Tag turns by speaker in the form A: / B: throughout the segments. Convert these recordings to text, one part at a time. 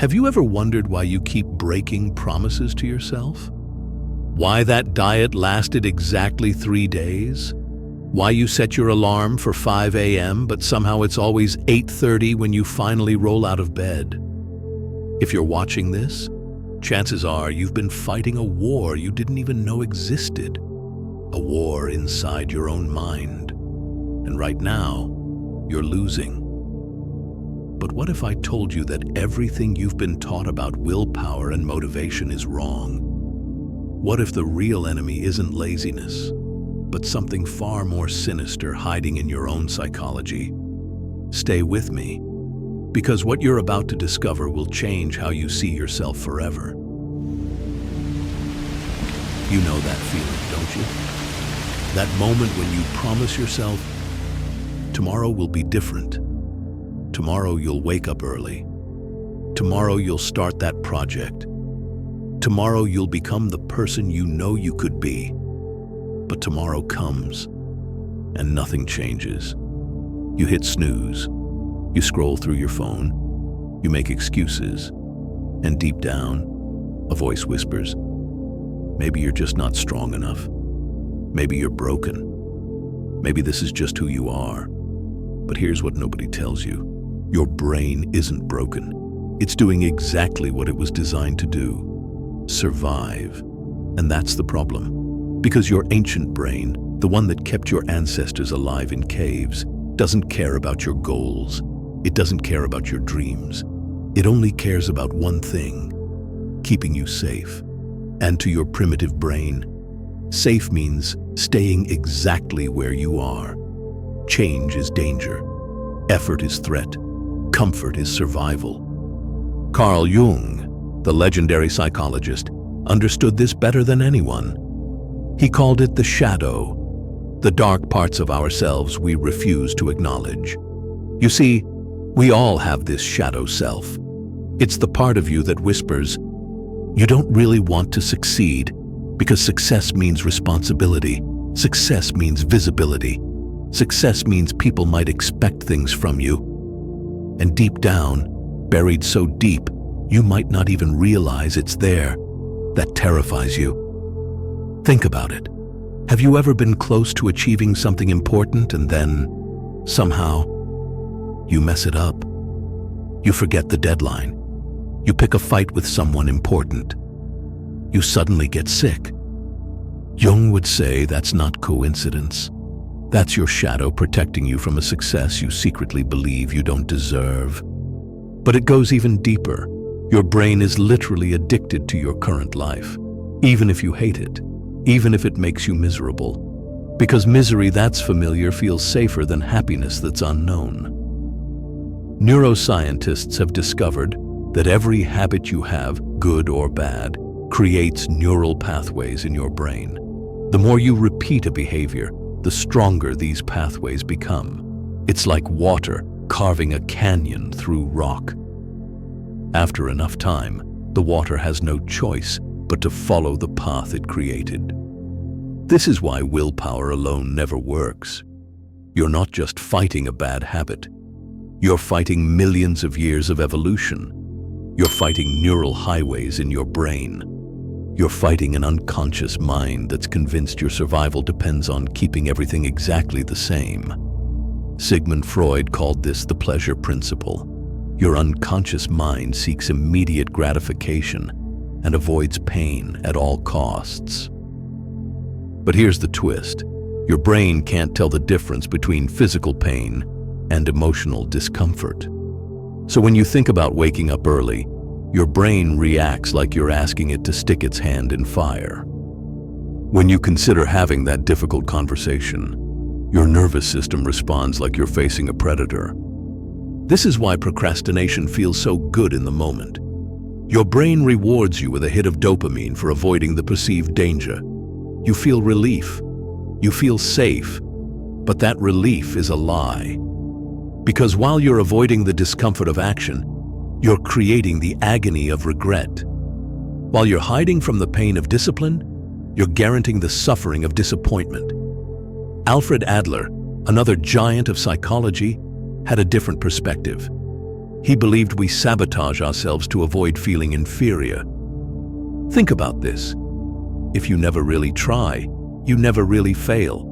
A: Have you ever wondered why you keep breaking promises to yourself? Why that diet lasted exactly 3 days? Why you set your alarm for 5 a.m. but somehow it's always 8:30 when you finally roll out of bed? If you're watching this, chances are you've been fighting a war you didn't even know existed. A war inside your own mind. And right now, you're losing. But what if I told you that everything you've been taught about willpower and motivation is wrong? What if the real enemy isn't laziness, but something far more sinister hiding in your own psychology? Stay with me, because what you're about to discover will change how you see yourself forever. You know that feeling, don't you? That moment when you promise yourself, tomorrow will be different. Tomorrow you'll wake up early. Tomorrow you'll start that project. Tomorrow you'll become the person you know you could be. But tomorrow comes, and nothing changes. You hit snooze. You scroll through your phone. You make excuses. And deep down, a voice whispers, maybe you're just not strong enough. Maybe you're broken. Maybe this is just who you are. But here's what nobody tells you. Your brain isn't broken. It's doing exactly what it was designed to do. Survive. And that's the problem. Because your ancient brain, the one that kept your ancestors alive in caves, doesn't care about your goals. It doesn't care about your dreams. It only cares about one thing: keeping you safe. And to your primitive brain, safe means staying exactly where you are. Change is danger. Effort is threat. Comfort is survival. Carl Jung, the legendary psychologist, understood this better than anyone. He called it the shadow, the dark parts of ourselves we refuse to acknowledge. You see, we all have this shadow self. It's the part of you that whispers, you don't really want to succeed, because success means responsibility. Success means visibility. Success means people might expect things from you. And deep down, buried so deep, you might not even realize it's there. That terrifies you. Think about it. Have you ever been close to achieving something important and then, somehow, you mess it up? You forget the deadline. You pick a fight with someone important. You suddenly get sick. Jung would say that's not coincidence. That's your shadow protecting you from a success you secretly believe you don't deserve. But it goes even deeper. Your brain is literally addicted to your current life, even if you hate it, even if it makes you miserable. Because misery that's familiar feels safer than happiness that's unknown. Neuroscientists have discovered that every habit you have, good or bad, creates neural pathways in your brain. The more you repeat a behavior, the stronger these pathways become. It's like water carving a canyon through rock. After enough time, the water has no choice but to follow the path it created. This is why willpower alone never works. You're not just fighting a bad habit. You're fighting millions of years of evolution. You're fighting neural highways in your brain. You're fighting an unconscious mind that's convinced your survival depends on keeping everything exactly the same. Sigmund Freud called this the pleasure principle. Your unconscious mind seeks immediate gratification and avoids pain at all costs. But here's the twist. Your brain can't tell the difference between physical pain and emotional discomfort. So when you think about waking up early, your brain reacts like you're asking it to stick its hand in fire. When you consider having that difficult conversation, your nervous system responds like you're facing a predator. This is why procrastination feels so good in the moment. Your brain rewards you with a hit of dopamine for avoiding the perceived danger. You feel relief. You feel safe. But that relief is a lie. Because while you're avoiding the discomfort of action, you're creating the agony of regret. While you're hiding from the pain of discipline, you're guaranteeing the suffering of disappointment. Alfred Adler, another giant of psychology, had a different perspective. He believed we sabotage ourselves to avoid feeling inferior. Think about this. If you never really try, you never really fail.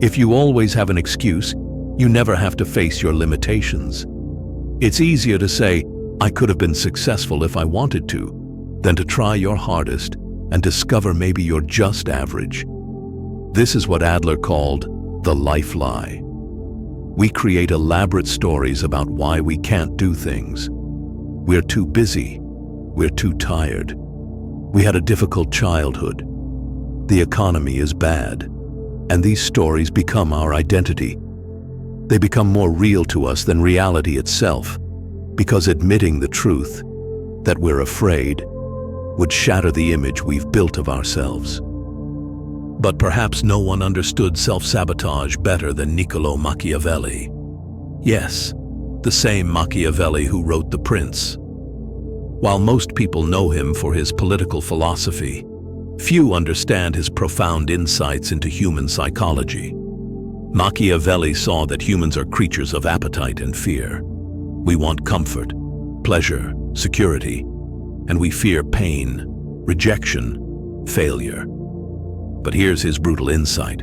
A: If you always have an excuse, you never have to face your limitations. It's easier to say, "I could have been successful if I wanted to," than to try your hardest and discover maybe you're just average. This is what Adler called the life lie. We create elaborate stories about why we can't do things. We're too busy. We're too tired. We had a difficult childhood. The economy is bad. And these stories become our identity. They become more real to us than reality itself, because admitting the truth, that we're afraid, would shatter the image we've built of ourselves. But perhaps no one understood self-sabotage better than Niccolò Machiavelli. Yes, the same Machiavelli who wrote The Prince. While most people know him for his political philosophy, few understand his profound insights into human psychology. Machiavelli saw that humans are creatures of appetite and fear. We want comfort, pleasure, security, and we fear pain, rejection, failure. But here's his brutal insight.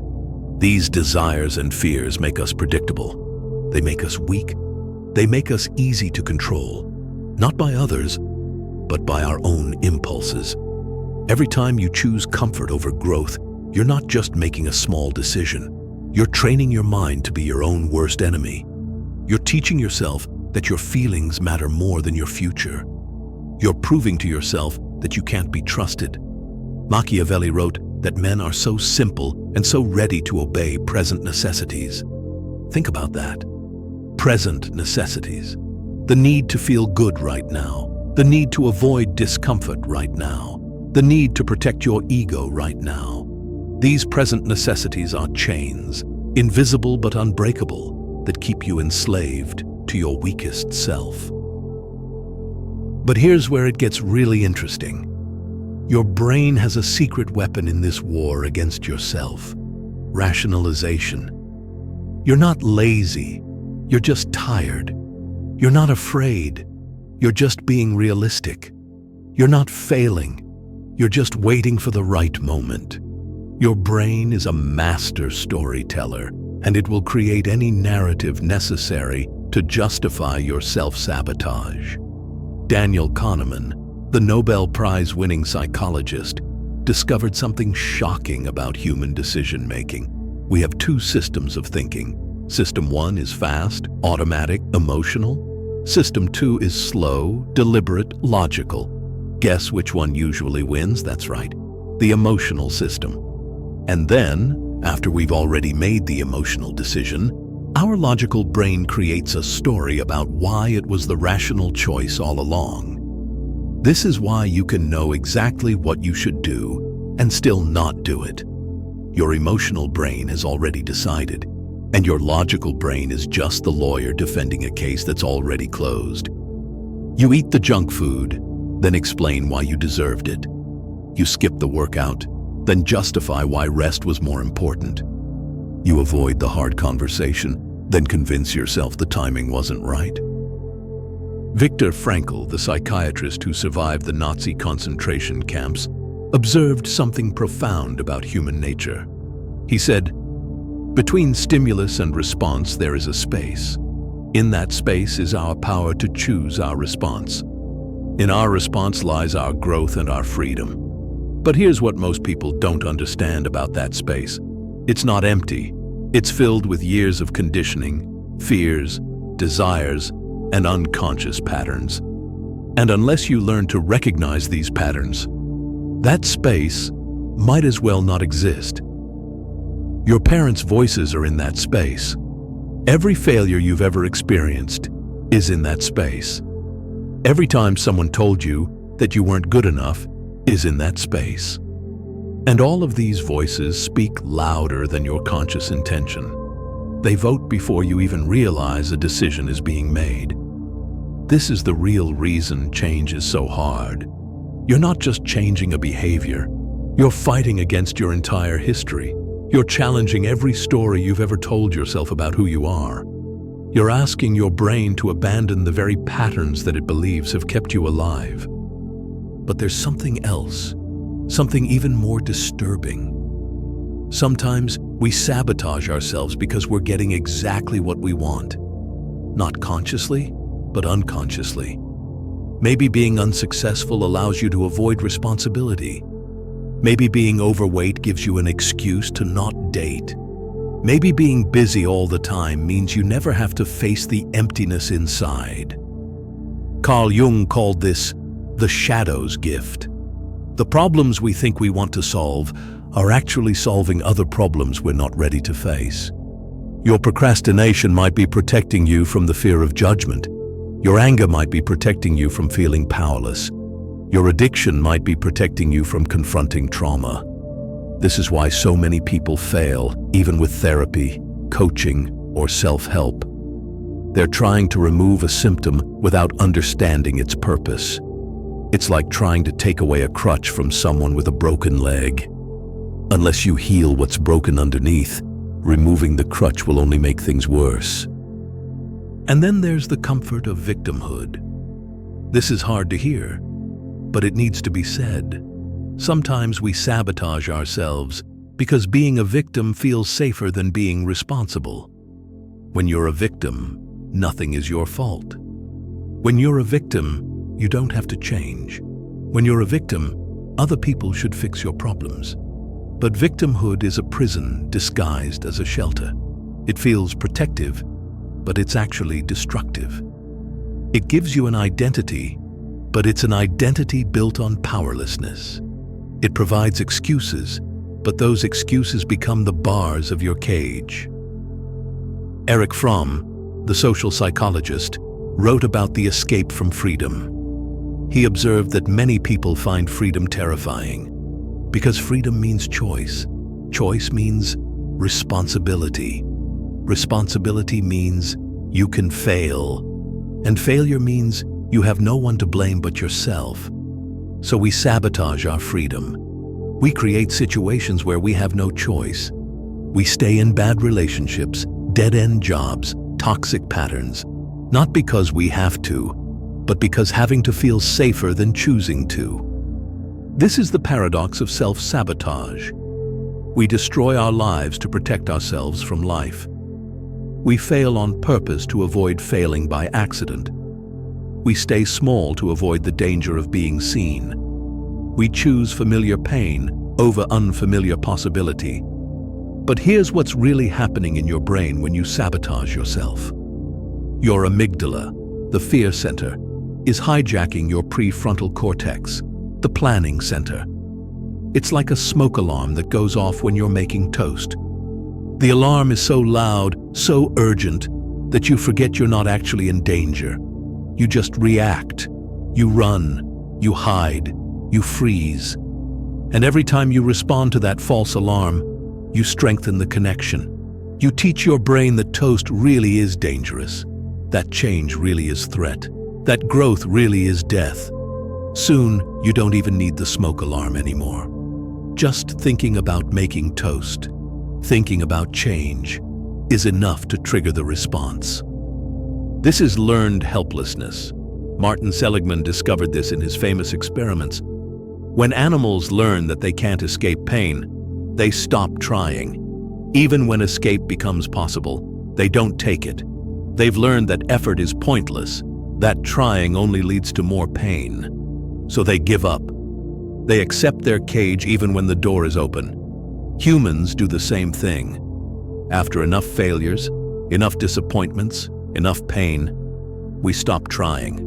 A: These desires and fears make us predictable. They make us weak. They make us easy to control, not by others, but by our own impulses. Every time you choose comfort over growth, you're not just making a small decision. You're training your mind to be your own worst enemy. You're teaching yourself that your feelings matter more than your future. You're proving to yourself that you can't be trusted. Machiavelli wrote that men are so simple and so ready to obey present necessities. Think about that. Present necessities. The need to feel good right now. The need to avoid discomfort right now. The need to protect your ego right now. These present necessities are chains, invisible but unbreakable, that keep you enslaved to your weakest self. But here's where it gets really interesting. Your brain has a secret weapon in this war against yourself: rationalization. You're not lazy, you're just tired. You're not afraid, you're just being realistic. You're not failing, you're just waiting for the right moment. Your brain is a master storyteller, and it will create any narrative necessary to justify your self-sabotage. Daniel Kahneman, the Nobel Prize-winning psychologist, discovered something shocking about human decision-making. We have two systems of thinking. System 1 is fast, automatic, emotional. System 2 is slow, deliberate, logical. Guess which one usually wins? That's right, the emotional system. And then, after we've already made the emotional decision, our logical brain creates a story about why it was the rational choice all along. This is why you can know exactly what you should do and still not do it. Your emotional brain has already decided, and your logical brain is just the lawyer defending a case that's already closed. You eat the junk food, then explain why you deserved it. You skip the workout, then justify why rest was more important. You avoid the hard conversation, then convince yourself the timing wasn't right. Viktor Frankl, the psychiatrist who survived the Nazi concentration camps, observed something profound about human nature. He said, "Between stimulus and response there is a space. In that space is our power to choose our response. In our response lies our growth and our freedom. But here's what most people don't understand about that space. It's not empty. It's filled with years of conditioning, fears, desires, and unconscious patterns. And unless you learn to recognize these patterns, that space might as well not exist. Your parents' voices are in that space. Every failure you've ever experienced is in that space. Every time someone told you that you weren't good enough is in that space. And all of these voices speak louder than your conscious intention. They vote before you even realize a decision is being made. This is the real reason change is so hard. You're not just changing a behavior. You're fighting against your entire history. You're challenging every story you've ever told yourself about who you are. You're asking your brain to abandon the very patterns that it believes have kept you alive. But there's something else, something even more disturbing. Sometimes we sabotage ourselves because we're getting exactly what we want. Not consciously, but unconsciously. Maybe being unsuccessful allows you to avoid responsibility. Maybe being overweight gives you an excuse to not date. Maybe being busy all the time means you never have to face the emptiness inside. Carl Jung called this the shadow's gift. The problems we think we want to solve are actually solving other problems we're not ready to face. Your procrastination might be protecting you from the fear of judgment. Your anger might be protecting you from feeling powerless. Your addiction might be protecting you from confronting trauma. This is why so many people fail, even with therapy, coaching, or self-help. They're trying to remove a symptom without understanding its purpose. It's like trying to take away a crutch from someone with a broken leg. Unless you heal what's broken underneath, removing the crutch will only make things worse. And then there's the comfort of victimhood. This is hard to hear, but it needs to be said. Sometimes we sabotage ourselves because being a victim feels safer than being responsible. When you're a victim, nothing is your fault. When you're a victim, you don't have to change. When you're a victim, other people should fix your problems. But victimhood is a prison disguised as a shelter. It feels protective, but it's actually destructive. It gives you an identity, but it's an identity built on powerlessness. It provides excuses, but those excuses become the bars of your cage. Erich Fromm, the social psychologist, wrote about the escape from freedom. He observed that many people find freedom terrifying because freedom means choice. Choice means responsibility. Responsibility means you can fail. And failure means you have no one to blame but yourself. So we sabotage our freedom. We create situations where we have no choice. We stay in bad relationships, dead-end jobs, toxic patterns, not because we have to, but because having to feels safer than choosing to. This is the paradox of self-sabotage. We destroy our lives to protect ourselves from life. We fail on purpose to avoid failing by accident. We stay small to avoid the danger of being seen. We choose familiar pain over unfamiliar possibility. But here's what's really happening in your brain when you sabotage yourself. Your amygdala, the fear center, is hijacking your prefrontal cortex, the planning center. It's like a smoke alarm that goes off when you're making toast. The alarm is so loud, so urgent, that you forget you're not actually in danger. You just react. You run. You hide. You freeze. And every time you respond to that false alarm, you strengthen the connection. You teach your brain that toast really is dangerous. That change really is threat. That growth really is death. Soon, you don't even need the smoke alarm anymore. Just thinking about making toast, thinking about change, is enough to trigger the response. This is learned helplessness. Martin Seligman discovered this in his famous experiments. When animals learn that they can't escape pain, they stop trying. Even when escape becomes possible, they don't take it. They've learned that effort is pointless, that trying only leads to more pain. So they give up. They accept their cage even when the door is open. Humans do the same thing. After enough failures, enough disappointments, enough pain, we stop trying,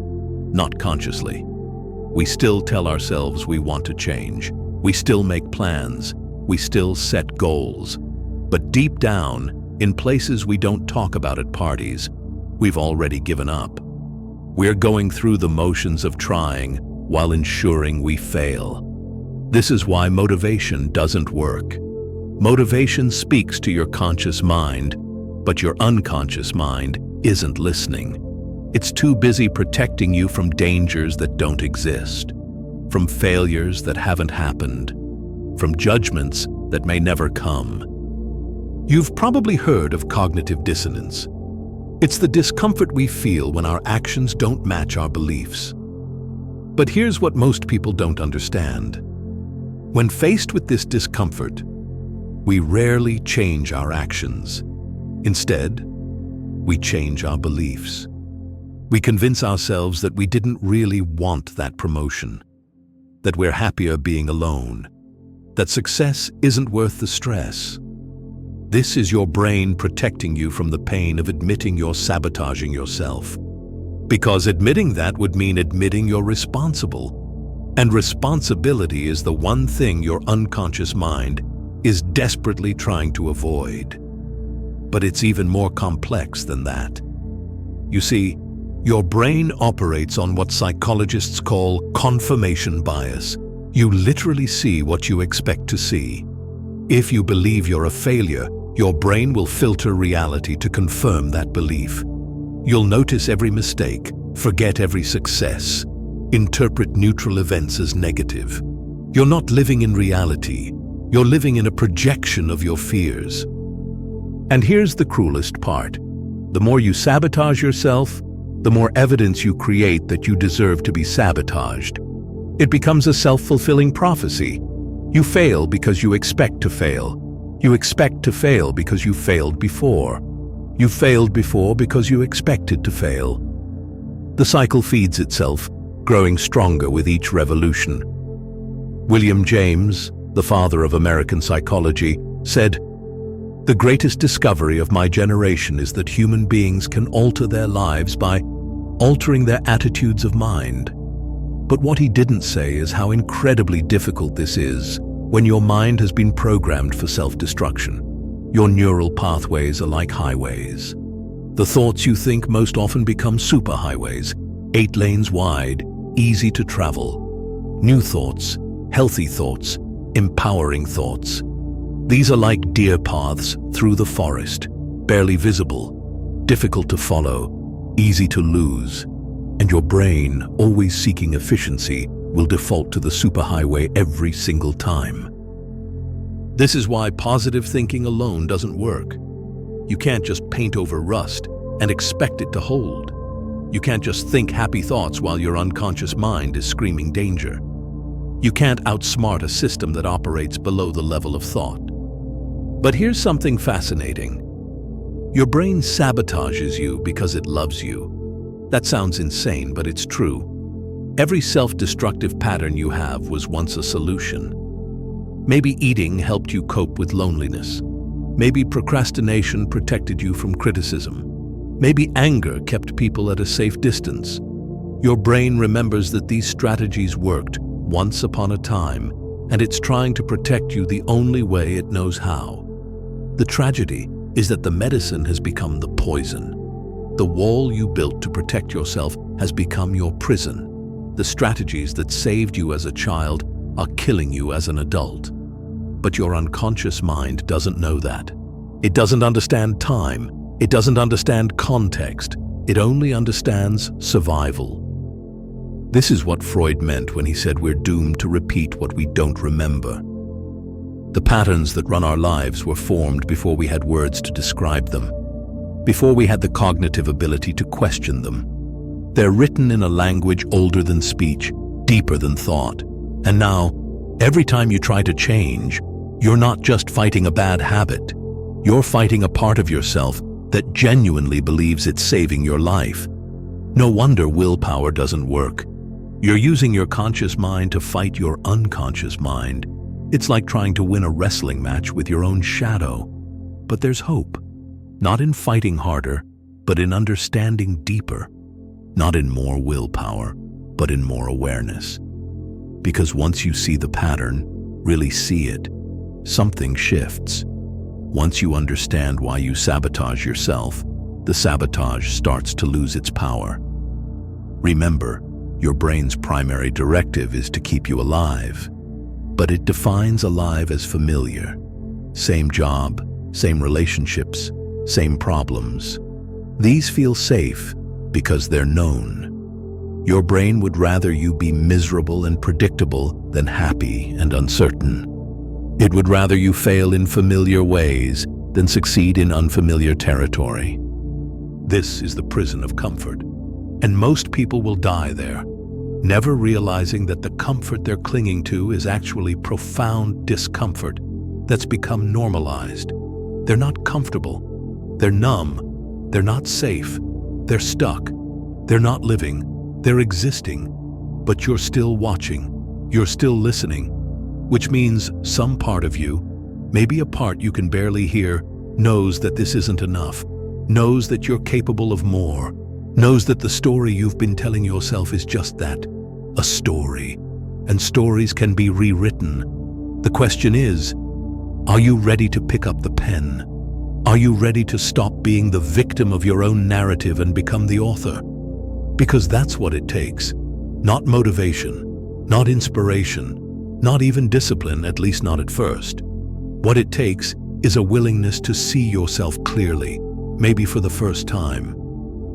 A: not consciously. We still tell ourselves we want to change. We still make plans. We still set goals. But deep down, in places we don't talk about at parties, we've already given up. We're going through the motions of trying while ensuring we fail. This is why motivation doesn't work. Motivation speaks to your conscious mind, but your unconscious mind isn't listening. It's too busy protecting you from dangers that don't exist, from failures that haven't happened, from judgments that may never come. You've probably heard of cognitive dissonance. It's the discomfort we feel when our actions don't match our beliefs. But here's what most people don't understand. When faced with this discomfort, we rarely change our actions. Instead, we change our beliefs. We convince ourselves that we didn't really want that promotion, that we're happier being alone, that success isn't worth the stress. This is your brain protecting you from the pain of admitting you're sabotaging yourself. Because admitting that would mean admitting you're responsible. And responsibility is the one thing your unconscious mind is desperately trying to avoid. But it's even more complex than that. You see, your brain operates on what psychologists call confirmation bias. You literally see what you expect to see. If you believe you're a failure, your brain will filter reality to confirm that belief. You'll notice every mistake, forget every success, interpret neutral events as negative. You're not living in reality. You're living in a projection of your fears. And here's the cruelest part. The more you sabotage yourself, the more evidence you create that you deserve to be sabotaged. It becomes a self-fulfilling prophecy. You fail because you expect to fail. You expect to fail because you failed before. You failed before because you expected to fail. The cycle feeds itself, growing stronger with each revolution. William James, the father of American psychology, said, "The greatest discovery of my generation is that human beings can alter their lives by altering their attitudes of mind." But what he didn't say is how incredibly difficult this is when your mind has been programmed for self-destruction. Your neural pathways are like highways. The thoughts you think most often become superhighways, 8 lanes wide, easy to travel. New thoughts, healthy thoughts, empowering thoughts. These are like deer paths through the forest, barely visible, difficult to follow, easy to lose. And your brain, always seeking efficiency, will default to the superhighway every single time. This is why positive thinking alone doesn't work. You can't just paint over rust and expect it to hold. You can't just think happy thoughts while your unconscious mind is screaming danger. You can't outsmart a system that operates below the level of thought. But here's something fascinating. Your brain sabotages you because it loves you. That sounds insane, but it's true. Every self-destructive pattern you have was once a solution. Maybe eating helped you cope with loneliness. Maybe procrastination protected you from criticism. Maybe anger kept people at a safe distance. Your brain remembers that these strategies worked once upon a time, and it's trying to protect you the only way it knows how. The tragedy is that the medicine has become the poison. The wall you built to protect yourself has become your prison. The strategies that saved you as a child are killing you as an adult. But your unconscious mind doesn't know that. It doesn't understand time. It doesn't understand context. It only understands survival. This is what Freud meant when he said we're doomed to repeat what we don't remember. The patterns that run our lives were formed before we had words to describe them, before we had the cognitive ability to question them. They're written in a language older than speech, deeper than thought. And now, every time you try to change, you're not just fighting a bad habit. You're fighting a part of yourself that genuinely believes it's saving your life. No wonder willpower doesn't work. You're using your conscious mind to fight your unconscious mind. It's like trying to win a wrestling match with your own shadow. But there's hope. Not in fighting harder, but in understanding deeper. Not in more willpower, but in more awareness. Because once you see the pattern, really see it, something shifts. Once you understand why you sabotage yourself, the sabotage starts to lose its power. Remember, your brain's primary directive is to keep you alive, but it defines alive as familiar. Same job, same relationships, same problems. These feel safe because they're known. Your brain would rather you be miserable and predictable than happy and uncertain. It would rather you fail in familiar ways than succeed in unfamiliar territory. This is the prison of comfort. And most people will die there, never realizing that the comfort they're clinging to is actually profound discomfort that's become normalized. They're not comfortable. They're numb. They're not safe. They're stuck. They're not living. They're existing. But you're still watching. You're still listening. Which means some part of you, maybe a part you can barely hear, knows that this isn't enough, knows that you're capable of more, knows that the story you've been telling yourself is just that, a story. And stories can be rewritten. The question is, are you ready to pick up the pen? Are you ready to stop being the victim of your own narrative and become the author? Because that's what it takes. Not motivation, not inspiration, not even discipline, at least not at first. What it takes is a willingness to see yourself clearly, maybe for the first time,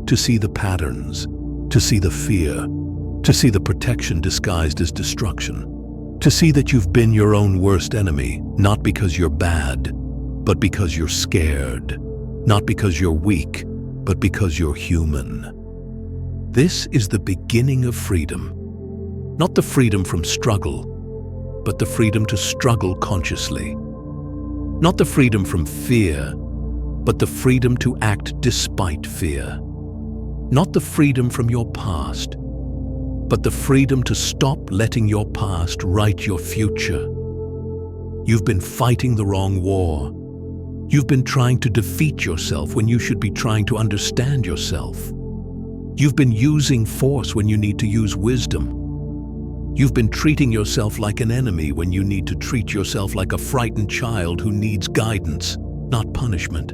A: to see the patterns, to see the fear, to see the protection disguised as destruction, to see that you've been your own worst enemy, not because you're bad, but because you're scared, not because you're weak, but because you're human. This is the beginning of freedom. Not the freedom from struggle, but the freedom to struggle consciously. Not the freedom from fear, but the freedom to act despite fear. Not the freedom from your past, but the freedom to stop letting your past write your future. You've been fighting the wrong war. You've been trying to defeat yourself when you should be trying to understand yourself. You've been using force when you need to use wisdom. You've been treating yourself like an enemy when you need to treat yourself like a frightened child who needs guidance, not punishment.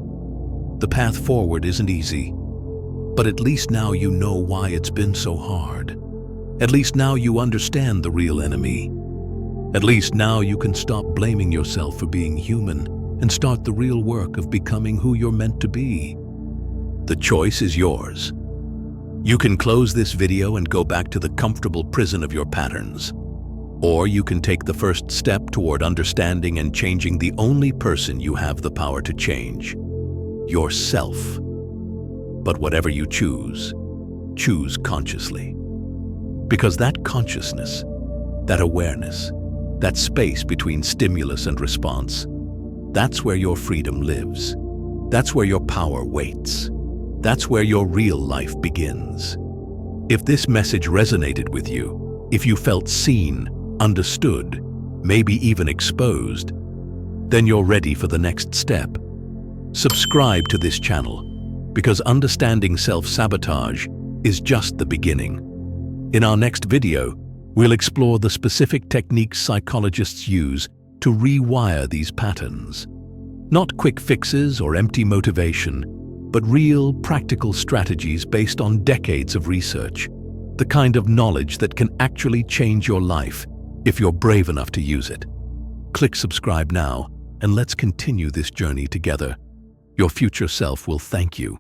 A: The path forward isn't easy, but at least now you know why it's been so hard. At least now you understand the real enemy. At least now you can stop blaming yourself for being human and start the real work of becoming who you're meant to be. The choice is yours. You can close this video and go back to the comfortable prison of your patterns. Or you can take the first step toward understanding and changing the only person you have the power to change, yourself. But whatever you choose consciously. Because that consciousness, that awareness, that space between stimulus and response, that's where your freedom lives. That's where your power waits. That's where your real life begins. If this message resonated with you, if you felt seen, understood, maybe even exposed, then you're ready for the next step. Subscribe to this channel, because understanding self-sabotage is just the beginning. In our next video, we'll explore the specific techniques psychologists use to rewire these patterns. Not quick fixes or empty motivation, but real, practical strategies based on decades of research. The kind of knowledge that can actually change your life if you're brave enough to use it. Click subscribe now, and let's continue this journey together. Your future self will thank you.